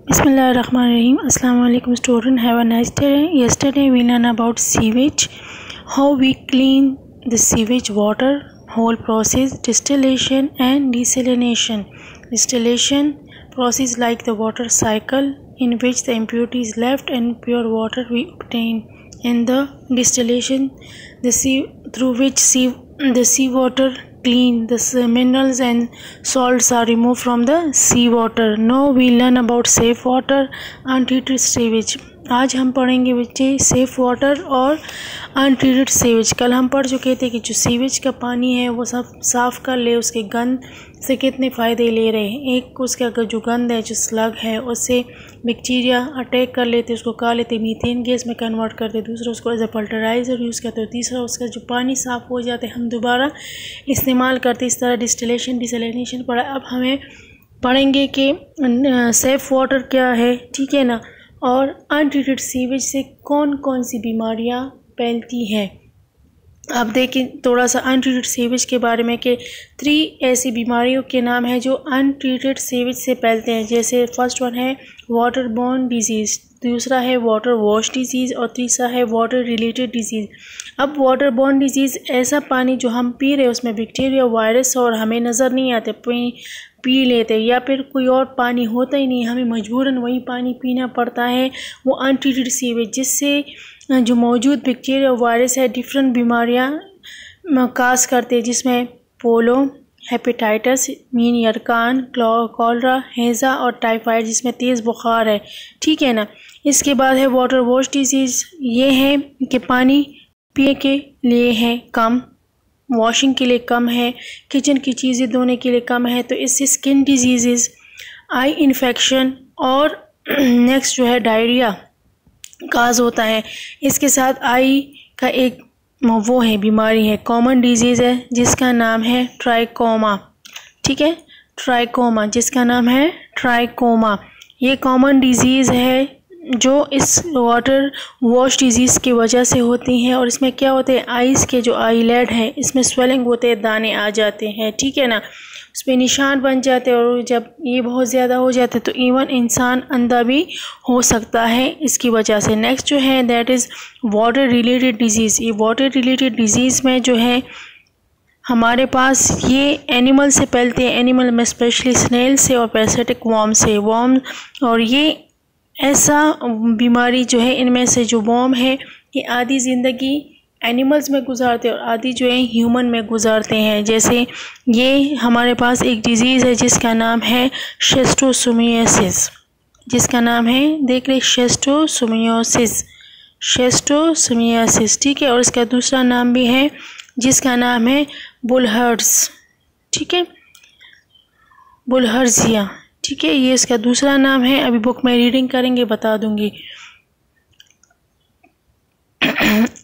Bismillahirrahmanirrahim. Assalamu alaikum student. Have a nice day. Yesterday we learned about sewage, how we clean the sewage water, whole process, distillation and desalination. Distillation process like the water cycle in which the impurity is left and pure water we obtain. And the distillation, through which the seawater clean, the minerals and salts are removed from the seawater. Now we learn about safe water, untreated sewage. आज हम पढ़ेंगे बच्चे safe water और untreated sewage. कल हम पढ़ चुके थे कि जो सीवेज का पानी है वो सब साफ़ कर ले, उसके गंद से कितने फ़ायदे ले रहे हैं। एक उसका जो गंद है, जो स्लग है, उससे बैक्टीरिया अटैक कर लेते, उसको खा लेते, मीथेन गैस में कन्वर्ट करते। दूसरा उसको एज ए फर्टिलाइज़र यूज़ करते। तीसरा उसका जो पानी साफ़ हो जाते हम दोबारा इस्तेमाल करते। इस तरह डिस्टिलेशन डिसलिनेशन पढ़ा। अब हमें पढ़ेंगे कि सेफ़ वाटर क्या है, ठीक है ना, और अनट्रीटेड सीवेज से कौन कौन सी बीमारियां फैलती हैं। अब देखें थोड़ा सा अनट्रीटेड सीवेज के बारे में कि 3 ऐसी बीमारियों के नाम हैं जो अनट्रीटेड सीवेज से फैलते हैं। जैसे फर्स्ट वन है वाटर बोर्न डिजीज़, दूसरा है वाटर वॉश डिजीज़ और तीसरा है वाटर रिलेटेड डिजीज़। अब वाटर बोर्न डिजीज़ ऐसा पानी जो हम पी रहे हैं उसमें बैक्टीरिया वायरस और हमें नज़र नहीं आते, पी लेते, या फिर कोई और पानी होता ही नहीं, हमें मजबूरन वही पानी पीना पड़ता है, वो अनट्रीटेड सीवेज, जिससे जो मौजूद बैक्टीरिया वायरस है डिफरेंट बीमारियां काज करते हैं, जिसमें पोलो, हेपेटाइटिस, मीन यरकान, कॉलरा, हैज़ा और टाइफाइड, जिसमें तेज़ बुखार है, ठीक है ना। इसके बाद है वाटर वॉश डिजीज़। ये है कि पानी पीने के लिए है कम, वॉशिंग के लिए कम है, किचन की चीज़ें धोने के लिए कम है, तो इससे स्किन डिजीज़, आई इन्फेक्शन और नेक्स्ट जो है डायरिया काज होता है। इसके साथ आई का एक वो है बीमारी है, कॉमन डिजीज़ है, जिसका नाम है ट्राइकोमा, ठीक है, ट्राइकोमा, जिसका नाम है ट्राइकोमा। ये कॉमन डिजीज़ है जो इस वाटर वॉश डिजीज़ की वजह से होती हैं। और इसमें क्या होते हैं, आइस के जो आईलेड हैं इसमें स्वेलिंग होते हैं, दाने आ जाते हैं, ठीक है ना, उस पर निशान बन जाते हैं, और जब ये बहुत ज़्यादा हो जाते हैं तो इवन इंसान अंधा भी हो सकता है इसकी वजह से। नेक्स्ट जो है that is water related disease. ये वाटर रिलेटेड डिजीज़ में जो है हमारे पास ये एनिमल से फैलते हैं, एनिमल में स्पेशली स्नेल से और पैरासिटिक वर्म से। वर्म और ये ऐसा बीमारी जो है, इनमें से जो वर्म है ये आधी ज़िंदगी एनिमल्स में गुजारते हैं और आधी जो है ह्यूमन में गुजारते हैं। जैसे ये हमारे पास एक डिज़ीज़ है जिसका नाम है शिस्टोसोमियासिस, जिसका नाम है देख रहे शिस्टोसोमियासिस, शिस्टोसोमियासिस, ठीक है। और इसका दूसरा नाम भी है जिसका नाम है बुलहर्स, ठीक है, बुलहर्जिया, ठीक है, ये इसका दूसरा नाम है। अभी बुक में रीडिंग करेंगे बता दूंगी।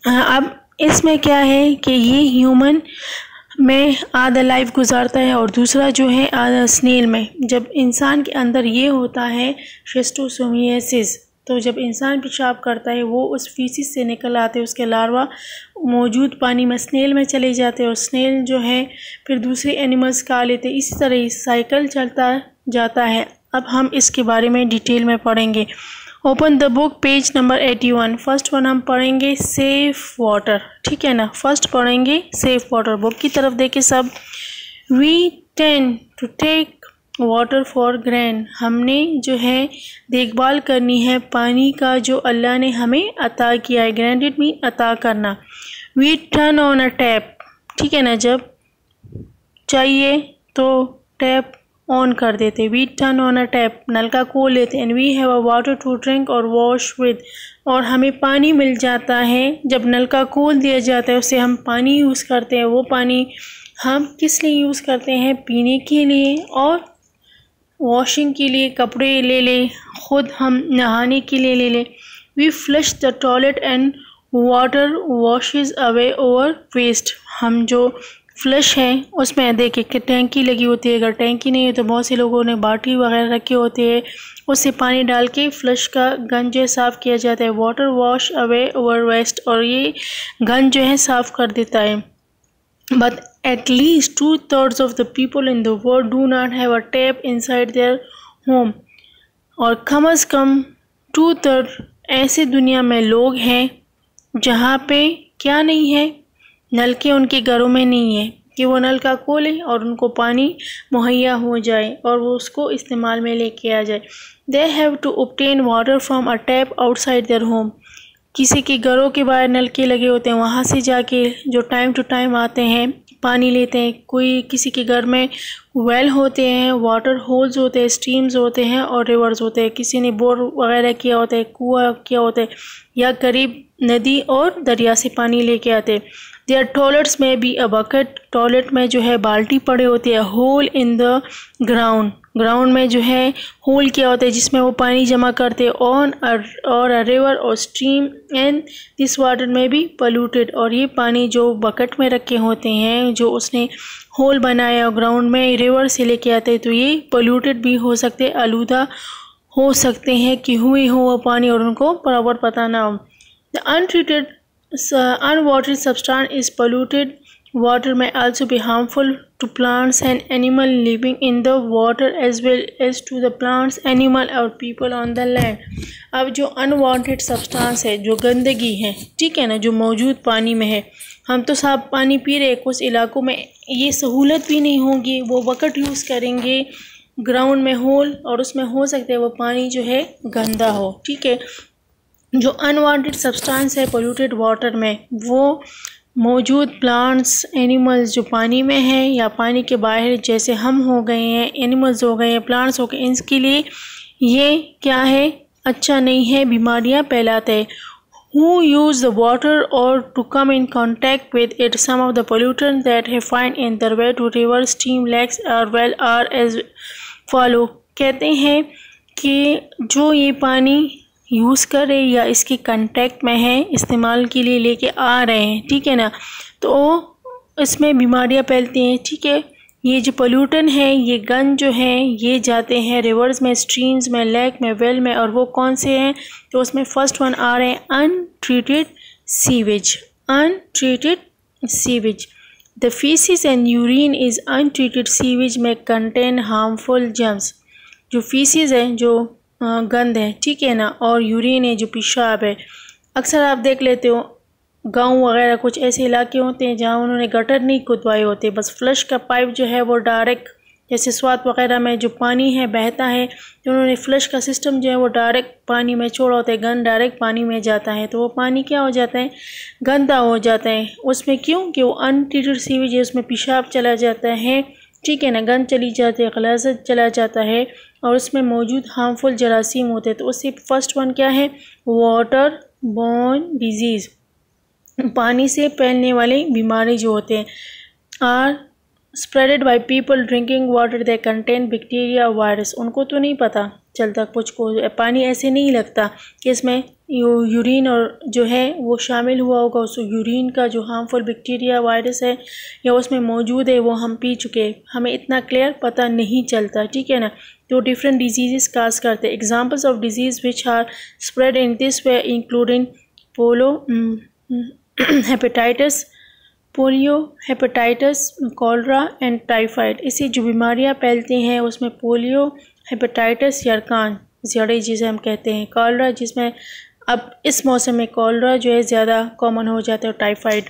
अब इसमें क्या है कि ये ह्यूमन में आधा लाइफ गुजारता है और दूसरा जो है आधा स्नेल में। जब इंसान के अंदर ये होता है शिस्टोसोमियासिस, तो जब इंसान पेशाब करता है वो उस फीसिस से निकल आते हैं, उसके लार्वा मौजूद पानी में स्नेल में चले जाते हैं और स्नेल जो है फिर दूसरे एनिमल्स खा लेते हैं। इसी तरह साइकिल चलता जाता है। अब हम इसके बारे में डिटेल में पढ़ेंगे। Open the book page number 81। First one हम पढ़ेंगे सेफ़ वाटर, ठीक है ना, फर्स्ट पढ़ेंगे सेफ़ वाटर। बुक की तरफ देखे सब। We tend to take water for granted, हमने जो है देखभाल करनी है पानी का जो अल्लाह ने हमें अता किया है। ग्रैंडेड मीन अता करना। We turn on a tap, ठीक है ना, जब चाहिए तो टैप ऑन कर देते। We turn on a tap, नलका खोल लेते। And we have a water to drink और वॉश विद, और हमें पानी मिल जाता है जब नलका खोल दिया जाता है, उससे हम पानी यूज़ करते हैं। वो पानी हम किस लिए यूज़ करते हैं, पीने के लिए और वॉशिंग के लिए, कपड़े ले ले, ख़ुद हम नहाने के लिए ले ले। We flush the toilet and water washes away our waste, हम जो फ्लश है उसमें देखिए कि टैंकी लगी होती है, अगर टैंकी नहीं है तो बहुत से लोगों ने बाल्टी वगैरह रखे होते हैं, उससे पानी डाल के फ्लश का गन जो है साफ़ किया जाता है। Water wash away our waste, और ये गन जो है साफ़ कर देता है। But at least 2/3 of the people in the world do not have a tap inside their home. और कम अज़ कम 2/3 ऐसे दुनिया में लोग हैं जहाँ पे क्या नहीं है, नलके उनके घरों में नहीं है कि वो नल का खोलें और उनको पानी मुहैया हो जाए और वो उसको इस्तेमाल में लेके आ जाए। They have to obtain water from a tap outside their home. किसी के घरों के बाहर नलके लगे होते हैं, वहाँ से जाके जो टाइम टू टाइम आते हैं पानी लेते हैं। कोई किसी के घर में वेल होते हैं, वाटर होल्स होते हैं, स्ट्रीम्स होते हैं और रिवर्स होते हैं। किसी ने बोर वगैरह किया होता है, कुआं किया होता है, या करीब नदी और दरिया से पानी लेके आते हैं। देयर टॉयलेट्स में भी अ बकेट, टॉयलेट में जो है बाल्टी पड़े होती है। Hole in the ground, ground में जो है होल किया होता है जिसमें वो पानी जमा करते हैं। ऑन और अ रिवर और स्ट्रीम एंड दिस वाटर में भी पोल्यूटेड, और ये पानी जो बकेट में रखे होते हैं, जो उसने होल बनाया ग्राउंड में रिवर से लेके आते हैं, तो ये पोल्यूटेड भी हो सकते हैं, आलूदा हो सकते हैं कि हुई हो वो पानी और उनको बराबर पता ना हो। The untreated unwatered substance is polluted water may also be harmful to plants and animal living in the water as well as to the plants, animal और people on the land। अब जो unwanted substance है, जो गंदगी है, ठीक है ना, जो मौजूद पानी में है, हम तो साफ पानी पी रहे हैं, कुछ इलाकों में ये सहूलत भी नहीं होगी, वो बकेट यूज़ करेंगे ग्राउंड में होल, और उसमें हो सकता है वो पानी जो है गंदा हो, ठीक है। जो अनवांटेड सब्सटेंस है पोल्यूटेड वाटर में, वो मौजूद प्लांट्स, एनिमल्स जो पानी में हैं या पानी के बाहर, जैसे हम हो गए हैं, एनिमल्स हो गए हैं, प्लांट्स हो गए, इनके लिए ये क्या है, अच्छा नहीं है, बीमारियां फैलाते हैं। Who use the water or to come in contact with it, some of the pollutants that they find in their way to river, stream, lakes or well are as follow। कहते हैं कि जो ये पानी यूज़ करे या इसके contact में है, इस्तेमाल के लिए लेके आ रहे हैं, ठीक है ना, तो इसमें बीमारियां फैलती हैं, ठीक है। ये जो पोल्यूटन है, ये गंद जो है, ये जाते हैं रिवर्स में, स्ट्रीम्स में, लेक में, वेल में, और वो कौन से हैं, तो उसमें फर्स्ट वन आ रहे हैं untreated sewage. Untreated sewage, the faeces and urine is untreated sewage में कंटेन हार्मफुल जर्म्स। जो फीसिस है, जो गंद है, ठीक है ना, और यूरिन है, जो पेशाब है, अक्सर आप देख लेते हो गांव वगैरह कुछ ऐसे इलाके होते हैं जहां उन्होंने गटर नहीं खुदवाए होते, बस फ्लश का पाइप जो है वो डायरेक्ट, जैसे स्वात वगैरह में जो पानी है बहता है, तो उन्होंने फ्लश का सिस्टम जो है वो डायरेक्ट पानी में छोड़ा होता है, गंद डायरेक्ट पानी में जाता है, तो वो पानी क्या हो जाता है, गंदा हो जाता है। उसमें क्यों कि वो अनट्रीटेड सीवेज है, उसमें पेशाब चला जाता है, ठीक है ना, गंद चली जाती है, गलाजत चला जाता है, और उसमें मौजूद हार्मफुल जरासीम होते हैं। तो उससे फर्स्ट वन क्या है, वाटर बोर्न डिजीज़, पानी से फैलने वाले बीमारी जो होते हैं, are spreaded by people drinking water they contain bacteria virus. उनको तो नहीं पता चलता, कुछ को पानी ऐसे नहीं लगता कि इसमें यूरिन और जो है वो शामिल हुआ होगा, उस यूरिन का जो हार्मफुल बैक्टीरिया वायरस है या उसमें मौजूद है, वो हम पी चुके, हमें इतना क्लियर पता नहीं चलता, ठीक है ना। तो डिफरेंट डिजीज़ काज करते हैं। Examples of disease which are spread in this way including hepatitis, polio, hepatitis, cholera and typhoid. इसी जो बीमारियां फैलती हैं उसमें पोलियो, हेपेटाइटिस, यरकान, जड़े जिसे हम कहते हैं, कॉलरा, जिसमें अब इस मौसम में कॉलरा जो है ज़्यादा कॉमन हो जाता है, और typhoid.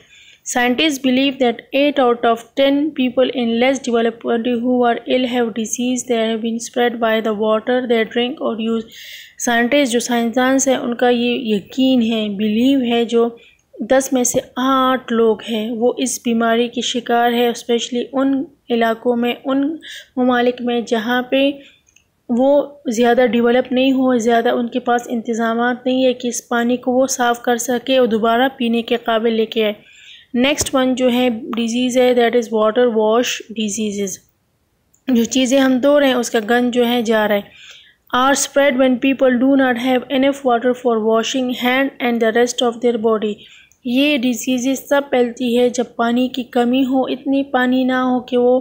Scientists believe that 8 out of 10 people in less developed countries who are ill have disease that have been spread by the water they drink or use। Scientist जो साइंसदान हैं उनका ये यकीन है, बिलीव है, जो 10 में से 8 लोग हैं वो इस बीमारी के शिकार है, स्पेशली उन इलाकों में, उन ममालिक में जहाँ पे वो ज़्यादा डेवलप नहीं हो, ज़्यादा उनके पास इंतज़ामात नहीं है कि इस पानी को वो साफ़ कर सके और दोबारा पीने के काबिल लेके आए। नेक्स्ट वन जो है डिजीज़ है, that is water wash disease. जो चीज़ें हम धो रहे हैं उसका गंद जो है जा रहा है। Are spread when people do not have enough water for washing hand and the rest of their body. ये डिजीज़ तब फैलती है जब पानी की कमी हो, इतनी पानी ना हो कि वो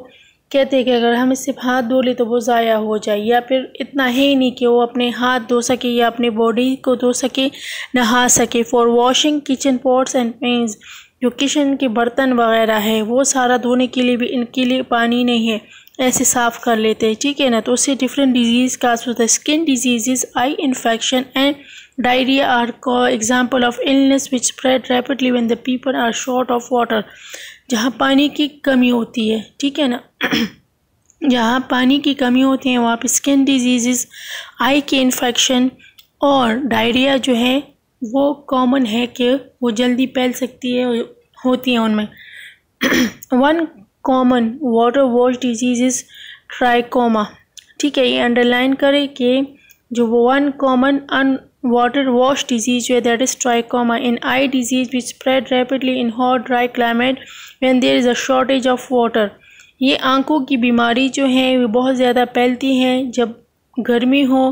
कहते हैं कि अगर हम इससे हाथ धो ले तो वो ज़ाया हो जाए, या फिर इतना है ही नहीं कि वो अपने हाथ धो सके या अपने बॉडी को धो सके, नहा सके। For washing kitchen pots and pans, जो किचन के बर्तन वगैरह है वो सारा धोने के लिए भी इनके लिए पानी नहीं है। ऐसे साफ़ कर लेते हैं, ठीक है ना। तो उससे डिफरेंट डिजीज़ काज होता है। Skin disease, eye infection and diarrhoea are example of illness which spread rapidly when the people are short of water. जहाँ पानी की कमी होती है, ठीक है ना, जहाँ पानी की कमी होती है वहाँ पे स्किन डिजीज़, आई के इन्फेक्शन और डायरिया जो है वो कॉमन है कि वो जल्दी फैल सकती है, होती है उनमें। One common water wash disease is trachoma, ठीक है। ये अंडरलाइन करें कि जो one common water wash disease जो है that is trachoma in eye disease which spread rapidly in hot dry climate when there is a shortage of water. ये आंखों की बीमारी जो है वो बहुत ज़्यादा फैलती है जब गर्मी हो,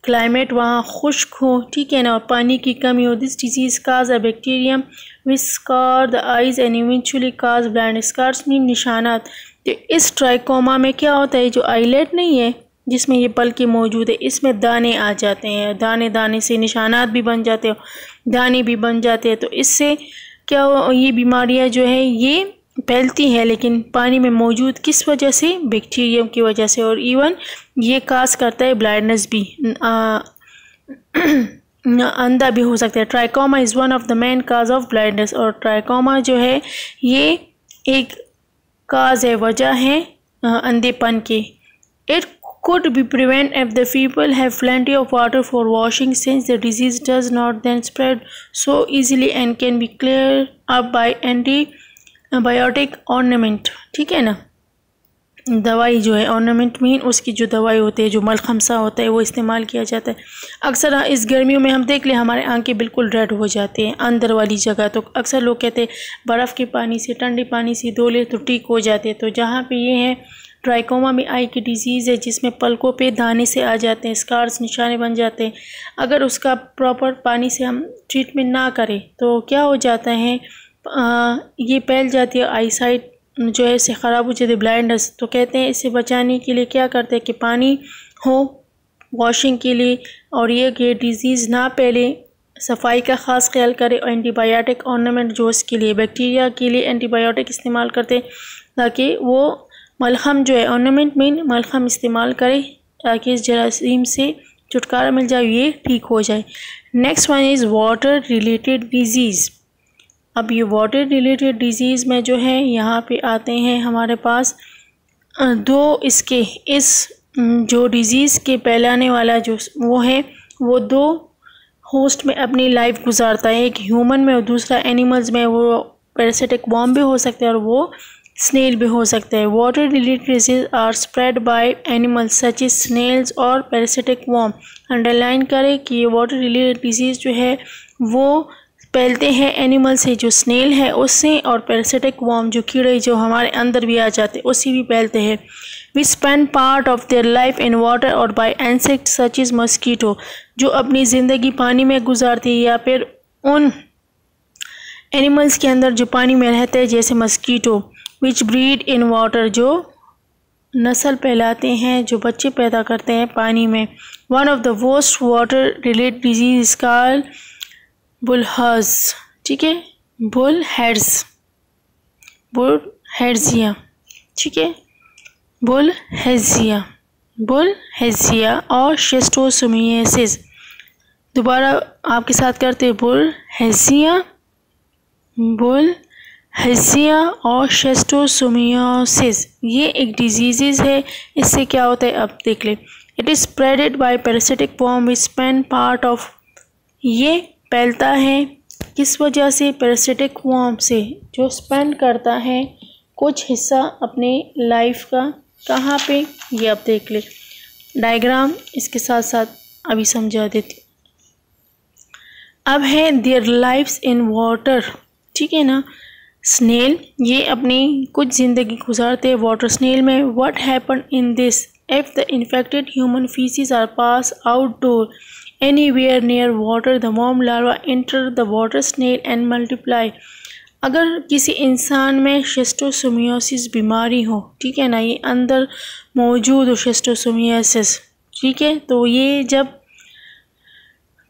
क्लाइमेट वहाँ खुश्क हो, ठीक है ना, और पानी की कमी हो। This disease cause a bacterium which scar the eyes and eventually cause blind. Scars mean निशानात। तो इस ट्राइकोमा में क्या होता है, जो आईलेट नहीं है जिसमें ये पलके मौजूद है, इसमें दाने आ जाते हैं, दाने दाने से निशानात भी बन जाते हैं, दाने भी बन जाते हैं। तो इससे क्या ये बीमारियां जो है ये फैलती है, लेकिन पानी में मौजूद किस वजह से, बैक्टीरियम की वजह से। और इवन ये काज करता है ब्लाइंडनेस भी, अंधा भी हो सकता है। Trachoma is one of the main cause of blindness. और ट्राइकोमा जो है ये एक काज है, वजह है अंधेपन की। It could be prevented if the people have plenty of water for washing, since the disease does not then spread so easily and can be cleared up by antibiotic ornament, ठीक है ना। दवाई जो है, ऑर्नामेंट मीन उसकी जो दवाई होती है, जो मलखम सा होता है वो इस्तेमाल किया जाता है। अक्सर इस गर्मियों में हम देख लें हमारे आंखें बिल्कुल रेड हो जाते हैं अंदर वाली जगह, तो अक्सर लोग कहते हैं बर्फ़ के पानी से, ठंडे पानी से धो ले तो ठीक हो जाते हैं। तो जहाँ पे ये है ट्राइकोमा में आई की डिजीज़ है जिसमें पलकों पे दाने से आ जाते हैं, स्कार्स निशाने बन जाते हैं। अगर उसका प्रॉपर पानी से हम ट्रीटमेंट ना करें तो क्या हो जाता है, ये फैल जाती है, आई साइट जो है इसे ख़राब हो जाती है, ब्लाइंडनेस। तो कहते हैं इससे बचाने के लिए क्या करते हैं कि पानी हो वॉशिंग के लिए, और ये कि डिज़ीज़ ना फैले, सफाई का ख़ास ख्याल करें। और एंटीबायोटिक ऑर्नामेंट जो इसके लिए बैक्टीरिया के लिए एंटीबायोटिक इस्तेमाल करते हैं ताकि वो मलहम जो है, ऑर्नामेंट मीन मलहम इस्तेमाल करें ताकि इस जरासीम से छुटकारा मिल जाए, ये ठीक हो जाए। Next one is water related disease. अब ये वाटर रिलेटेड डिजीज़ में जो है यहाँ पे आते हैं हमारे पास दो इसके, इस जो डिज़ीज़ के फैलाने वाला जो वो है वो दो होस्ट में अपनी लाइफ गुजारता है, एक ह्यूमन में और दूसरा एनिमल्स में। वो पैरासिटिक वॉर्म भी हो सकता है और वो स्नेल भी हो सकता है। Water related disease are spread by animals such as snails और पैरासिटिक वॉर्म। अंडरलाइन करें कि ये वाटर रिलेटेड डिजीज़ जो है वो फैलते हैं एनिमल से, जो स्नेल है उससे, और पैरासिटिक वॉर्म जो कीड़े जो हमारे अंदर भी आ जाते हैं उससे भी फैलते हैं। We spend part of their life in water और by insect such is mosquito, जो अपनी ज़िंदगी पानी में गुजारती है, या फिर उन एनिमल्स के अंदर जो पानी में रहते हैं जैसे mosquito. Which breed in water, जो नस्ल फैलाते हैं, जो बच्चे पैदा करते हैं पानी में। One of the worst water related disease called bilharzia, ठीक है, बुलहेड्जिया, ठीक है, बुलहेड्जिया और शिस्टोसोमियासिस। दोबारा आपके साथ करते हैं, बुलहेड्जिया और शिस्टोसोमियासिस। ये एक डिजीज़ है, इससे क्या होता है अब देख ले। It is spreaded by parasitic worm which spend part of, ये फैलता है किस वजह से, पैरासिटिक वॉर्म से, जो स्पेंड करता है कुछ हिस्सा अपने लाइफ का, कहाँ पे, ये आप देख ले। डायग्राम इसके साथ साथ अभी समझा देती। अब है देयर लाइफ्स इन वाटर, ठीक है ना। स्नेल ये अपनी कुछ ज़िंदगी गुजारते हैं वाटर स्नेल में। What happen in this if the infected human faeces are pass outdoor anywhere near water, the worm larva enter the water snail and multiply। अगर किसी इंसान में शिस्टोसोमियासिस बीमारी हो, ठीक है ना, ये अंदर मौजूद हो शिस्टोसोमियासिस, ठीक है, तो ये जब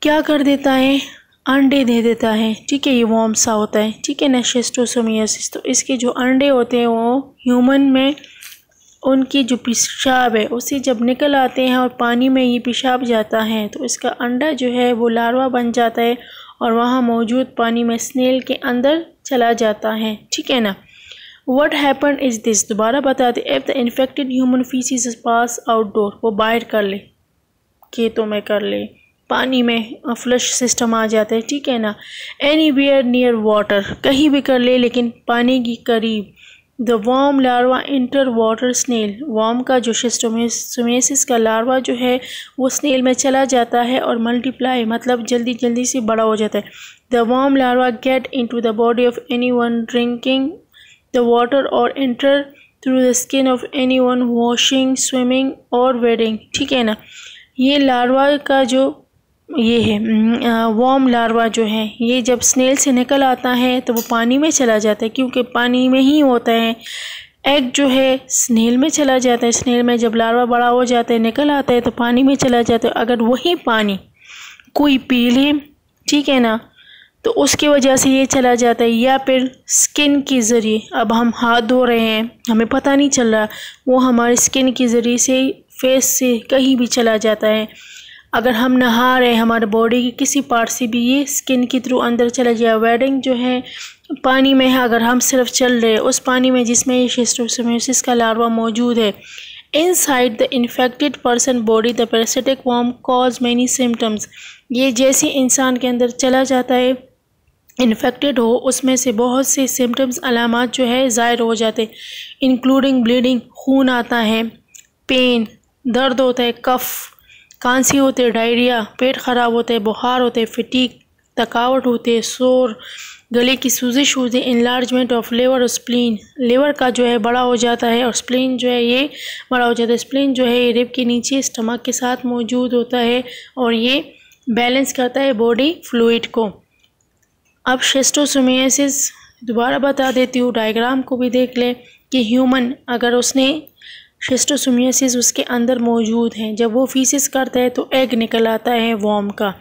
क्या कर देता है, अंडे दे देता है, ठीक है, ये वर्म सा होता है, ठीक है ना, शिस्टोसोमियासिस। तो इसके जो अंडे होते हैं वो ह्यूमन में उनकी जो पेशाब है उसे जब निकल आते हैं और पानी में ये पेशाब जाता है तो इसका अंडा जो है वो लार्वा बन जाता है और वहाँ मौजूद पानी में स्नेल के अंदर चला जाता है, ठीक है ना। What happened is this, दोबारा बताते, if the infected human feces pass outdoor, वो बाहर कर ले, खेतों में कर ले, पानी में फ्लश सिस्टम आ जाता है, ठीक है ना। Anywhere near water, कहीं भी कर ले लेकिन पानी की करीब। The worm larva enter water snail, worm का जो शिस्टोमेसिस का लार्वा जो है वो स्नेल में चला जाता है और मल्टीप्लाई मतलब जल्दी जल्दी से बड़ा हो जाता है। The worm larva get into the body of anyone drinking the water or enter through the skin of anyone washing, swimming or wading, ठीक है ना। ये लार्वा का जो ये है वॉर्म लार्वा जो है ये जब स्नेल से निकल आता है तो वो पानी में चला जाता है क्योंकि पानी में ही होता है। एग जो है स्नेल में चला जाता है, स्नेल में जब लार्वा बड़ा हो जाता है निकल आता है तो पानी में चला जाता है। अगर वही पानी कोई पी ले, ठीक है ना, तो उसकी वजह से ये चला जाता है। या फिर स्किन के ज़रिए, अब हम हाथ धो रहे हैं हमें पता नहीं चल रहा, वो हमारे स्किन के ज़रिए से फेस से कहीं भी चला जाता है। अगर हम नहा रहे हैं हमारे बॉडी के किसी पार्ट से भी ये स्किन के थ्रू अंदर चला जाए। वेडिंग जो है पानी में है, अगर हम सिर्फ चल रहे हैं उस पानी में जिसमें ये शिस्टोसोमियासिस का लार्वा मौजूद है, inside the infected person body the parasitic worm cause many symptoms, ये जैसे इंसान के अंदर चला जाता है इन्फेक्टेड हो उसमें से बहुत से सिम्टम्स अलामात जो है ज़ाहिर हो जाते, इंक्लूडिंग ब्लीडिंग, खून आता है, पेन, दर्द होता है, कफ, खांसी होती है, डायरिया, पेट ख़राब होता है, बुखार होते है, फटीग, थकावट होती है, शोर, गले की सूजिश होती है, इनलार्जमेंट ऑफ लिवर और स्प्लीन, लिवर का जो है बड़ा हो जाता है और स्प्लीन जो है ये बड़ा हो जाता है। स्प्लीन जो है ये रिब के नीचे स्टमक के साथ मौजूद होता है और ये बैलेंस करता है बॉडी फ्लूइड को। अब शिस्टोसोमियासिस दोबारा बता देती हूँ, डायग्राम को भी देख ले कि ह्यूमन अगर उसने शिस्टोसोमियासिस उसके अंदर मौजूद है, जब वो फीसिस करता है तो एग निकल आता है वॉर्म का,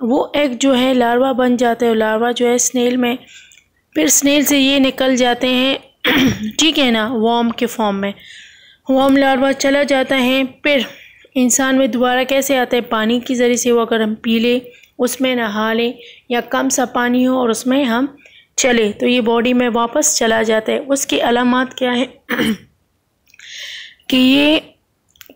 वो एग जो है लार्वा बन जाता है, लार्वा जो है स्नेल में, फिर स्नेल से ये निकल जाते हैं ठीक है ना वॉर्म के फॉर्म में। वॉर्म लार्वा चला जाता है, फिर इंसान में दोबारा कैसे आता है, पानी के ज़रिए से। वो अगर हम पी ले, उसमें नहा लें या कम सा पानी हो और उसमें हम चले तो ये बॉडी में वापस चला जाता है। उसकी अलामात क्या है कि ये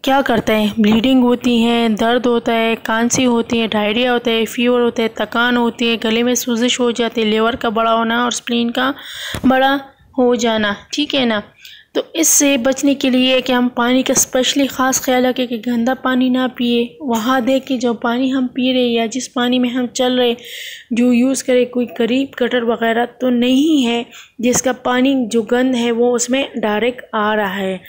क्या करता है, ब्लीडिंग होती है, दर्द होता है, खांसी होती है, डायरिया होता है, फीवर होता है, थकान होती है, गले में सूजिश हो जाती है, लिवर का बड़ा होना और स्प्लीन का बड़ा हो जाना, ठीक है ना। तो इससे बचने के लिए कि हम पानी का स्पेशली ख़ास ख्याल रखें कि गंदा पानी ना पिए। वहाँ देख के जो पानी हम पी रहे या जिस पानी में हम चल रहे जो यूज़ करें कोई करीब गटर वगैरह तो नहीं है जिसका पानी जो गंद है वो उसमें डायरेक्ट आ रहा है।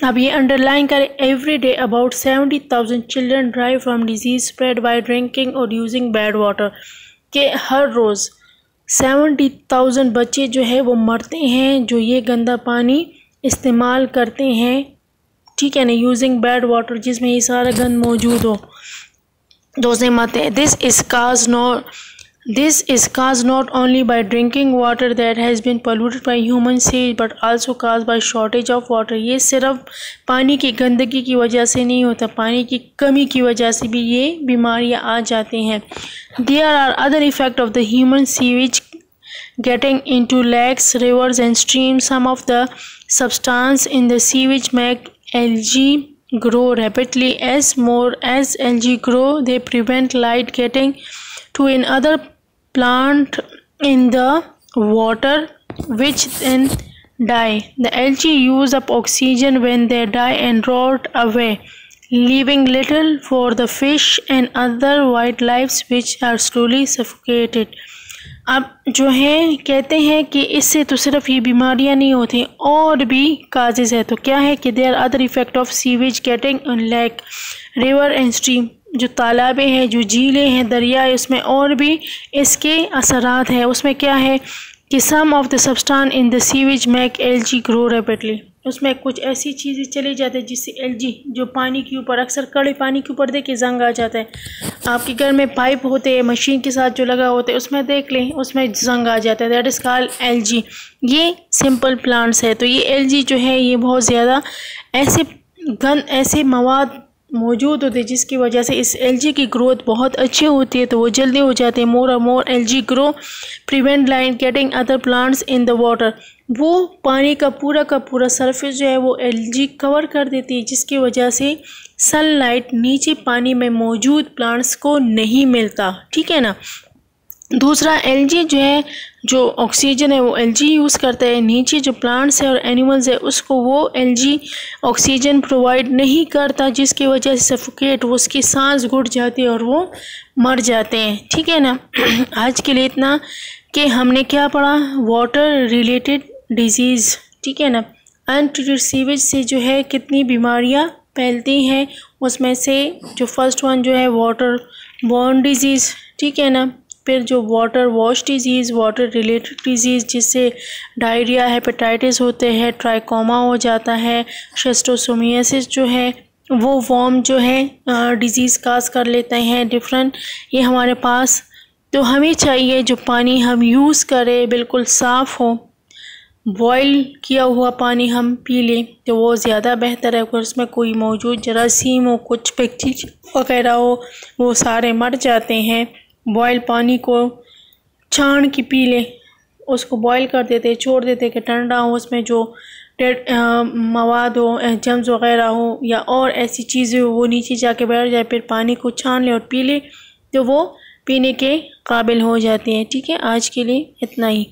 अब ये अंडरलाइन करें, every day about 70,000 children die from disease spread by drinking और यूजिंग बैड वाटर, के हर रोज़ 70,000 बच्चे जो है वो मरते हैं जो ये गंदा पानी इस्तेमाल करते हैं, ठीक है ना, यूजिंग बैड वाटर जिसमें ये सारा गंद मौजूद हो तो उसे मरते हैं। This is caused not only by drinking water that has been polluted by human sewage but also caused by shortage of water। ये सिर्फ पानी की गंदगी की वजह से नहीं होता, पानी की कमी की वजह से भी ये बीमारियां आ जाती हैं। There are other effects of the human sewage getting into lakes, rivers and streams. Some of the substance in the sewage make algae grow rapidly. As more as algae grow, they prevent light getting to another plant in the water which then die. The algae use up oxygen when they die and rot away, leaving little for the fish and other wildlife which are slowly suffocated। अब जो है कहते हैं कि इससे तो सिर्फ ये बीमारियां नहीं होती और भी काजेज़ है। तो क्या है कि there other effect of sewage getting in lake, river and stream, जो तालाबें हैं, जो झीलें हैं, दरिया है, उसमें और भी इसके असरात हैं। उसमें क्या है कि some of the substance in the sewage make algae grow rapidly, उसमें कुछ ऐसी चीज़ें चली जाती है जिससे एलजी जो पानी के ऊपर, अक्सर कड़े पानी के ऊपर देखिए जंग आ जाता है। आपके घर में पाइप होते हैं मशीन के साथ जो लगा होता है, उसमें देख लें उसमें जंग आ जाता है, दैट इज़ कॉल्ड एलजी। ये सिंपल प्लांट्स है। तो ये एलजी जो है ये बहुत ज़्यादा ऐसे मवाद मौजूद होते हैं जिसकी वजह से इस एलजी की ग्रोथ बहुत अच्छी होती है, तो वो जल्दी हो जाते हैं। मोर और more algae grow prevent line getting other plants in the water. वो पानी का पूरा सरफेस जो है वो एलजी कवर कर देती है, जिसकी वजह से सनलाइट नीचे पानी में मौजूद प्लांट्स को नहीं मिलता। ठीक है ना। दूसरा, एलजी जो है जो ऑक्सीजन है वो एलजी यूज़ करता है। नीचे जो प्लांट्स है और एनिमल्स है उसको वो एलजी ऑक्सीजन प्रोवाइड नहीं करता, जिसकी वजह से सफोकेट, वो उसकी सांस घुट जाती है और वो मर जाते हैं। ठीक है ना। आज के लिए इतना कि हमने क्या पढ़ा, वाटर रिलेटेड डिजीज़। ठीक है ना। अनट्रीटेड सीवेज से जो है कितनी बीमारियां फैलती हैं, उसमें से जो फर्स्ट वन जो है वाटर बॉर्न डिजीज़। ठीक है ना। फिर जो water wash disease, water related disease जिससे डायरिया, हेपेटाइटिस होते हैं, ट्राइकोमा हो जाता है, शिस्टोसोमियासिस जो है वो वॉर्म जो है डिजीज़ काज कर लेते हैं डिफरेंट, ये हमारे पास। तो हमें चाहिए जो पानी हम यूज़ करें बिल्कुल साफ़ हो, बॉयल किया हुआ पानी हम पी लें तो वो ज़्यादा बेहतर है। अगर उसमें कोई मौजूद जरासीम हो, कुछ बैक्टीरिया वगैरह हो, वो सारे मर जाते हैं। बॉयल पानी को छान के पी लें, उसको बॉयल कर देते, छोड़ देते कि ठंडा हो, उसमें जो मवाद हो, जम्स वगैरह हो या और ऐसी चीज़ें हो वो नीचे जाके बैठ जाए, फिर पानी को छान लें और पी लें तो वो पीने के काबिल हो जाते हैं। ठीक है, आज के लिए इतना ही।